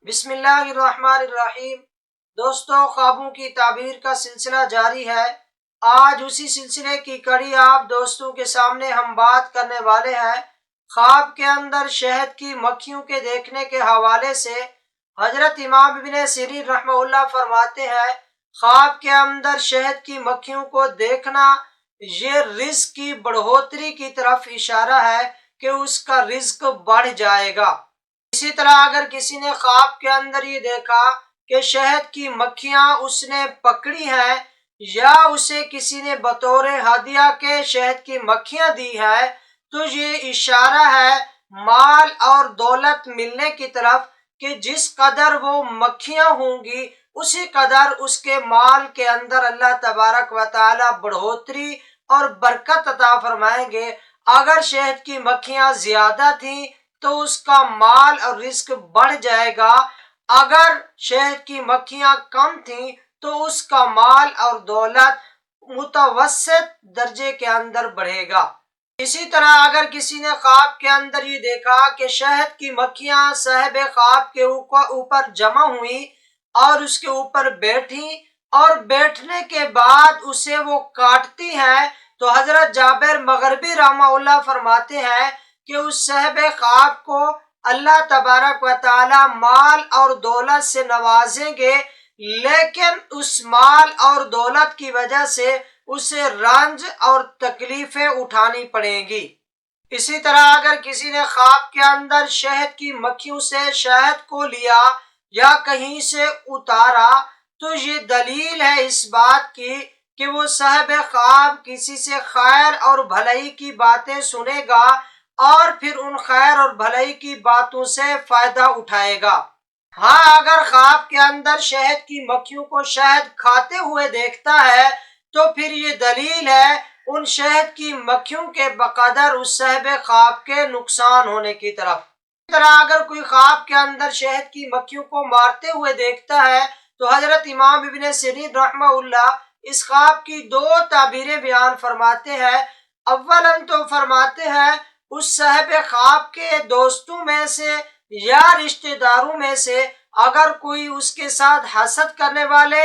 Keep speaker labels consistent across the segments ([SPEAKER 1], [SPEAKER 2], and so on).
[SPEAKER 1] بسم اللہ الرحمن الرحیم۔ دوستو، خوابوں کی تعبیر کا سلسلہ جاری ہے۔ آج اسی سلسلے کی کڑی آپ دوستوں کے سامنے ہم بات کرنے والے ہیں۔ خواب کے اندر شہد کی مکھیوں کے دیکھنے کے حوالے سے حضرت امام ابن سیرین رحمہ اللہ فرماتے ہیں، خواب کے اندر شہد کی مکھیوں کو دیکھنا یہ رزق کی بڑھوتری کی طرف اشارہ ہے کہ اس کا رزق بڑھ جائے گا۔ اسی طرح اگر کسی نے خواب کے اندر یہ دیکھا کہ شہد کی مکھیاں اس نے پکڑی ہیں یا اسے کسی نے بطور ہدیہ کے شہد کی مکھیاں دی ہے، تو یہ اشارہ ہے مال اور دولت ملنے کی طرف کہ جس قدر وہ مکھیاں ہوں گی اسی قدر اس کے مال کے اندر اللہ تبارک و تعالی بڑھوتری اور برکت عطا فرمائیں گے۔ اگر شہد کی مکھیاں زیادہ تھیں تو اس کا مال اور رزق بڑھ جائے گا، اگر شہد کی مکھیاں کم تھیں تو اس کا مال اور دولت متوسط درجے کے اندر بڑھے گا۔ اسی طرح اگر کسی نے خواب کے اندر یہ دیکھا کہ شہد کی مکھیاں صاحب خواب کے اوپر جمع ہوئی اور اس کے اوپر بیٹھی اور بیٹھنے کے بعد اسے وہ کاٹتی ہیں، تو حضرت جابر مغربی رحمہ اللہ فرماتے ہیں کہ اس صاحب خواب کو اللہ تبارک و تعالی مال اور دولت سے نوازیں گے، لیکن اس مال اور دولت کی وجہ سے اسے رنج اور تکلیفیں اٹھانی پڑیں گی۔ اسی طرح اگر کسی نے خواب کے اندر شہد کی مکھیوں سے شہد کو لیا یا کہیں سے اتارا، تو یہ دلیل ہے اس بات کی کہ وہ صاحب خواب کسی سے خیر اور بھلائی کی باتیں سنے گا اور پھر ان خیر اور بھلائی کی باتوں سے فائدہ اٹھائے گا۔ ہاں، اگر خواب کے اندر شہد کی مکھیوں کو شہد کھاتے ہوئے دیکھتا ہے تو پھر یہ دلیل ہے ان شہد کی مکھیوں کے بقدر اس صاحب خواب کے نقصان ہونے کی طرف۔ اسی طرح اگر کوئی خواب کے اندر شہد کی مکھیوں کو مارتے ہوئے دیکھتا ہے تو حضرت امام ابن سیرین رحمہ اللہ اس خواب کی دو تعبیریں بیان فرماتے ہیں۔ اولاً تو فرماتے ہیں اس صاحب خواب کے دوستوں میں سے یا رشتہ داروں میں سے اگر کوئی اس کے ساتھ حسد کرنے والے،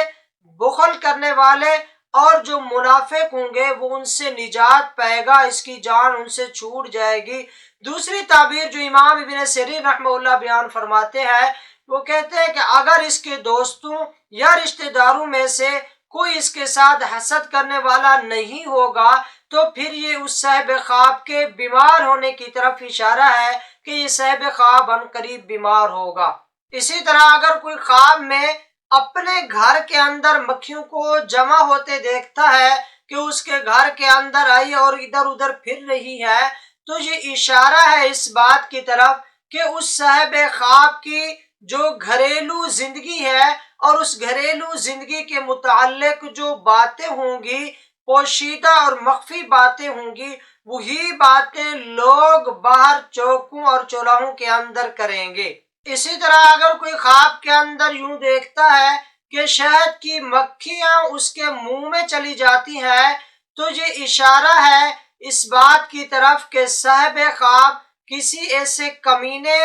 [SPEAKER 1] بخل کرنے والے اور جو منافق ہوں گے وہ ان سے نجات پائے گا، اس کی جان ان سے چھوٹ جائے گی۔ دوسری تعبیر جو امام ابن سیرین رحمہ اللہ بیان فرماتے ہیں، وہ کہتے ہیں کہ اگر اس کے دوستوں یا رشتہ داروں میں سے کوئی اس کے ساتھ حسد کرنے والا نہیں ہوگا تو پھر یہ اس صاحب خواب کے بیمار ہونے کی طرف اشارہ ہے کہ یہ صاحب خواب عنقریب بیمار ہوگا۔ اسی طرح اگر کوئی خواب میں اپنے گھر کے اندر مکھیوں کو جمع ہوتے دیکھتا ہے کہ اس کے گھر کے اندر آئی اور ادھر ادھر پھر رہی ہے، تو یہ اشارہ ہے اس بات کی طرف کہ اس صاحب خواب کی جو گھریلو زندگی ہے اور اس گھریلو زندگی کے متعلق جو باتیں ہوں گی، پوشیدہ اور مخفی باتیں ہوں گی، وہی باتیں لوگ باہر چوکوں اور چوراہوں کے اندر کریں گے۔ اسی طرح اگر کوئی خواب کے اندر یوں دیکھتا ہے کہ شہد کی مکھیاں اس کے منہ میں چلی جاتی ہیں، تو یہ اشارہ ہے اس بات کی طرف کہ صاحب خواب کسی ایسے کمینے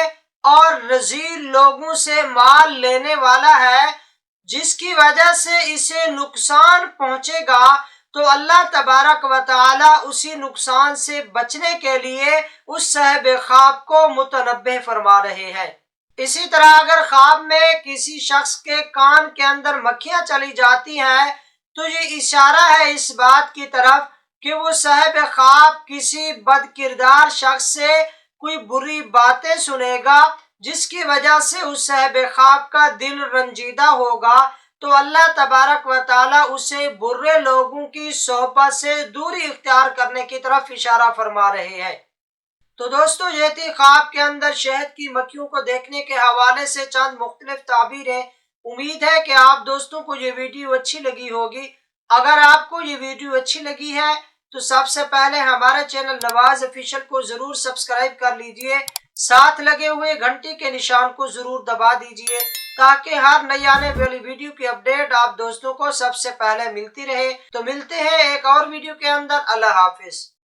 [SPEAKER 1] اور رذیل لوگوں سے مال لینے والا ہے جس کی وجہ سے اسے نقصان پہنچے گا، تو اللہ تبارک و تعالی اسی نقصان سے بچنے کے لیے اس صاحب خواب کو متنبہ فرما رہے ہیں۔ اسی طرح اگر خواب میں کسی شخص کے کان کے اندر مکھیاں چلی جاتی ہیں تو یہ اشارہ ہے اس بات کی طرف کہ وہ صاحب خواب کسی بد کردار شخص سے کوئی بری باتیں سنے گا جس کی وجہ سے اس صاحب خواب کا دل رنجیدہ ہوگا، تو اللہ تبارک و تعالی اسے برے لوگوں کی صحبت سے دوری اختیار کرنے کی طرف اشارہ فرما رہے ہیں۔ تو دوستو، یہ تھی خواب کے اندر شہد کی مکھیوں کو دیکھنے کے حوالے سے چند مختلف تعبیریں۔ امید ہے کہ آپ دوستوں کو یہ ویڈیو اچھی لگی ہوگی۔ اگر آپ کو یہ ویڈیو اچھی لگی ہے تو سب سے پہلے ہمارے چینل نواز آفیشل کو ضرور سبسکرائب کر لیجئے، ساتھ لگے ہوئے گھنٹی کے نشان کو ضرور دبا دیجئے تاکہ ہر نئی آنے والی ویڈیو کی اپڈیٹ آپ دوستوں کو سب سے پہلے ملتی رہے۔ تو ملتے ہیں ایک اور ویڈیو کے اندر۔ اللہ حافظ۔